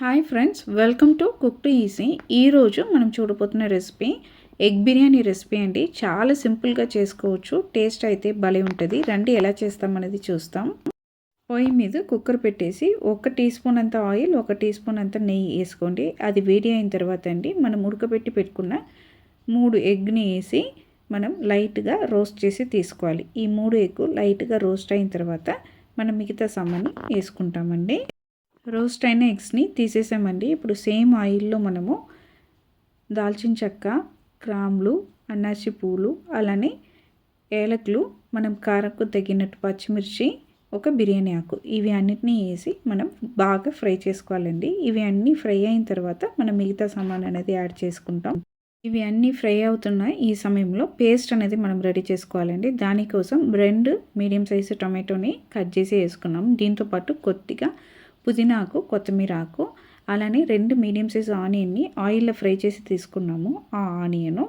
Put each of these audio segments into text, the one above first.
Hi friends, welcome to cook to easy. ఈరోజు మనం చూడబోతున్న recipe egg biryani recipe అండి. చాలా సింపుల్గా చేసుకోవచ్చు, టేస్ట్ అయితే భలే ఉంటుంది. రండి ఎలా చేస్తామనేది చూస్తాం. పొయ్యి మీద కుక్కర్ పెట్టేసి 1 టీ స్పూన్ అంత ఆయిల్, 1 టీ స్పూన్ అంత నెయ్యి వేసుకోండి. అది వేడి అయిన తర్వాత అండి మనం ఉడకబెట్టి పెట్టుకున్న 3 ఎగ్ని వేసి మనం లైట్గా రోస్ట్ చేసి తీసుకోవాలి. ఈ 3 ఎగ్ లైట్గా రోస్ట్ అయిన తర్వాత మనం మిగతా సామాన్ని వేసుకుంటామండి. రోస్ట్ అయిన ఎగ్స్ని తీసేసామండి. ఇప్పుడు సేమ్ ఆయిల్లో మనము దాల్చిన చెక్క, గ్రాములు, అన్నాచి పూలు, అలానే ఏలకులు, మనం కారకు తగినట్టు పచ్చిమిర్చి, ఒక బిర్యానీ ఆకు, ఇవి అన్నిటినీ వేసి మనం బాగా ఫ్రై చేసుకోవాలండి. ఇవి అన్నీ ఫ్రై అయిన తర్వాత మనం మిగతా సామాన్ అనేది యాడ్ చేసుకుంటాం. ఇవి అన్నీ ఫ్రై అవుతున్న ఈ సమయంలో పేస్ట్ అనేది మనం రెడీ చేసుకోవాలండి. దానికోసం 2 మీడియం సైజు టొమాటోని కట్ చేసి వేసుకున్నాం. దీంతోపాటు కొద్దిగా పుదీనా ఆకు, కొత్తిమీర ఆకు, అలానే 2 మీడియం సైజు ఆనియన్ని ఆయిల్లో ఫ్రై చేసి తీసుకున్నాము. ఆ ఆనియను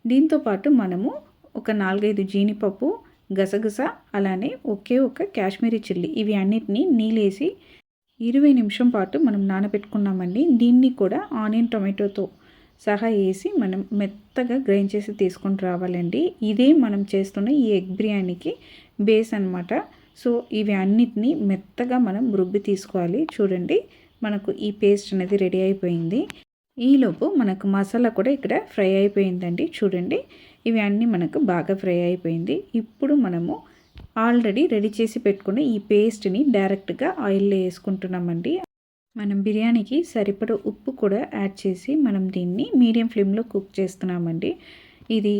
దీంతోపాటు మనము ఒక 4-5 జీడిపప్పు, గసగస, అలానే ఒక కాశ్మీరీ చిల్లీ, ఇవి అన్నిటినీ నీళ్ళేసి 20 నిమిషం పాటు మనం నానబెట్టుకున్నామండి. దీన్ని కూడా ఆనియన్ టొమాటోతో సహా వేసి మనం మెత్తగా గ్రైండ్ చేసి తీసుకొని రావాలండి. ఇదే మనం చేస్తున్న ఈ ఎగ్ బిర్యానీకి బేస్ అనమాట. సో ఇవి అన్నిటినీ మెత్తగా మనం రుబ్బి తీసుకోవాలి. చూడండి, మనకు ఈ పేస్ట్ అనేది రెడీ అయిపోయింది. ఈలోపు మనకు మసాలా కూడా ఇక్కడ ఫ్రై అయిపోయిందండి. చూడండి, ఇవి అన్నీ మనకు బాగా ఫ్రై అయిపోయింది. ఇప్పుడు మనము ఆల్రెడీ రెడీ చేసి పెట్టుకున్న ఈ పేస్ట్ని డైరెక్ట్గా ఆయిల్లో వేసుకుంటున్నామండి. మనం బిర్యానీకి సరిపడ ఉప్పు కూడా యాడ్ చేసి మనం దీన్ని మీడియం ఫ్లేమ్లో కుక్ చేస్తున్నామండి. ఇది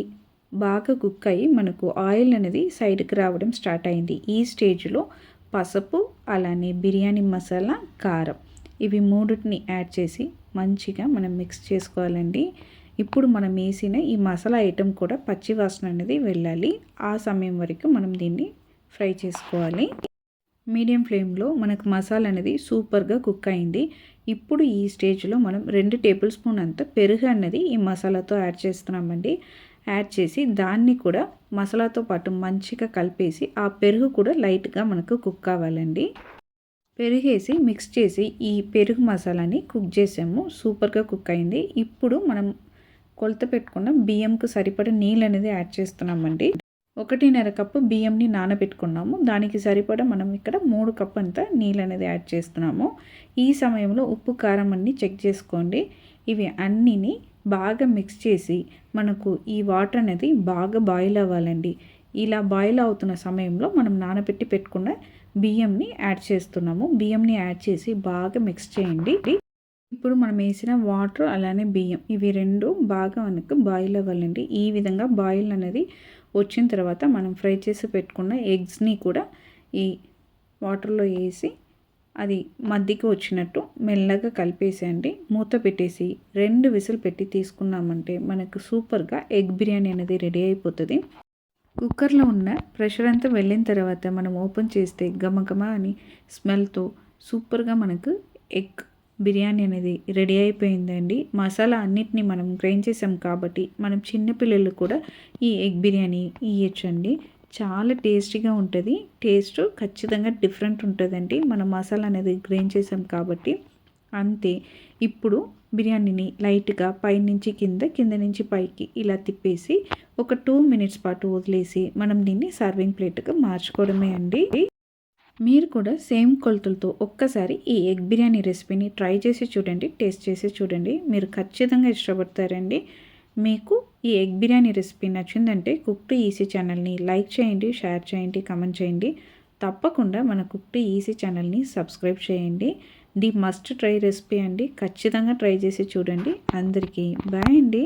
బాగా కుక్ అయ్యి మనకు ఆయిల్ అనేది సైడ్కి రావడం స్టార్ట్ అయింది. ఈ స్టేజ్లో పసుపు, అలానే బిర్యానీ మసాలా, కారం, ఇవి 3ని యాడ్ చేసి మంచిగా మనం మిక్స్ చేసుకోవాలండి. ఇప్పుడు మనం వేసిన ఈ మసాలా ఐటెం కూడా పచ్చి వాసన అనేది వెళ్ళాలి. ఆ సమయం వరకు మనం దీన్ని ఫ్రై చేసుకోవాలి. మీడియం ఫ్లేమ్లో మనకు మసాలా అనేది సూపర్గా కుక్ అయింది. ఇప్పుడు ఈ స్టేజ్లో మనం 2 టేబుల్ స్పూన్ అంత పెరుగు అన్నది ఈ మసాలాతో యాడ్ చేస్తున్నామండి. యాడ్ చేసి దాన్ని కూడా మసాలాతో పాటు మంచిగా కలిపేసి ఆ పెరుగు కూడా లైట్గా మనకు కుక్ కావాలండి. పెరుగేసి మిక్స్ చేసి ఈ పెరుగు మసాలాని కుక్ చేసాము. సూపర్గా కుక్ అయింది. ఇప్పుడు మనం కొలత పెట్టుకున్న బియ్యంకు సరిపడ నీళ్ళు అనేది యాడ్ చేస్తున్నామండి. 1.5 కప్పు బియ్యంని నానబెట్టుకున్నాము. దానికి సరిపడా మనం ఇక్కడ 3 కప్పు అంతా నీళ్ళు అనేది యాడ్ చేస్తున్నాము. ఈ సమయంలో ఉప్పు, కారం అన్నీ చెక్ చేసుకోండి. ఇవి అన్నీని బాగా మిక్స్ చేసి మనకు ఈ వాటర్ అనేది బాగా బాయిల్ అవ్వాలండి. ఇలా బాయిల్ అవుతున్న సమయంలో మనం నానబెట్టి పెట్టుకున్న బియ్యంని యాడ్ చేస్తున్నాము. బియ్యంని యాడ్ చేసి బాగా మిక్స్ చేయండి. ఇప్పుడు మనం వేసిన వాటర్, అలానే బియ్యం, ఇవి 2 బాగా మనకు బాయిల్ అవ్వాలండి. ఈ విధంగా బాయిల్ అనేది వచ్చిన తర్వాత మనం ఫ్రై చేసి పెట్టుకున్న ఎగ్స్ని కూడా ఈ వాటర్లో వేసి అది మధ్యకి వచ్చినట్టు మెల్లగా కలిపేసేయండి. మూత పెట్టేసి 2 విజిల్ పెట్టి తీసుకున్నామంటే మనకు సూపర్గా ఎగ్ బిర్యానీ అనేది రెడీ అయిపోతుంది. కుక్కర్లో ఉన్న ప్రెషర్ అంతా వెళ్ళిన తర్వాత మనం ఓపెన్ చేస్తే గమగమ అని స్మెల్తో సూపర్గా మనకు ఎగ్ బిర్యానీ అనేది రెడీ అయిపోయిందండి. మసాలా అన్నిటినీ మనం గ్రైండ్ చేసాం కాబట్టి మనం చిన్నపిల్లలు కూడా ఈ ఎగ్ బిర్యానీ ఇవ్వచ్చండి. చాలా టేస్టీగా ఉంటుంది. టేస్ట్ ఖచ్చితంగా డిఫరెంట్ ఉంటుందండి. మనం మసాలా అనేది గ్రైండ్ చేసాం కాబట్టి. అంతే. ఇప్పుడు బిర్యానీని లైట్గా పైనుంచి కింద, కింద నుంచి పైకి ఇలా తిప్పేసి ఒక 2 మినిట్స్ పాటు వదిలేసి మనం దీన్ని సర్వింగ్ ప్లేట్గా మార్చుకోవడమే అండి. మీరు కూడా సేమ్ కొలతలతో ఒక్కసారి ఈ ఎగ్ బిర్యానీ రెసిపీని ట్రై చేసి చూడండి, టేస్ట్ చేసి చూడండి. మీరు ఖచ్చితంగా ఇష్టపడతారండి. మీకు ఈ ఎగ్ బిర్యానీ రెసిపీ నచ్చిందంటే కుక్ టు ఈజీ ఛానల్ని లైక్ చేయండి, షేర్ చేయండి, కామెంట్ చేయండి. తప్పకుండా మన కుక్ టు ఈజీ ఛానల్ని సబ్స్క్రైబ్ చేయండి. ది మస్ట్ ట్రై రెసిపీ అండి. ఖచ్చితంగా ట్రై చేసి చూడండి. అందరికీ బాయ్ అండి.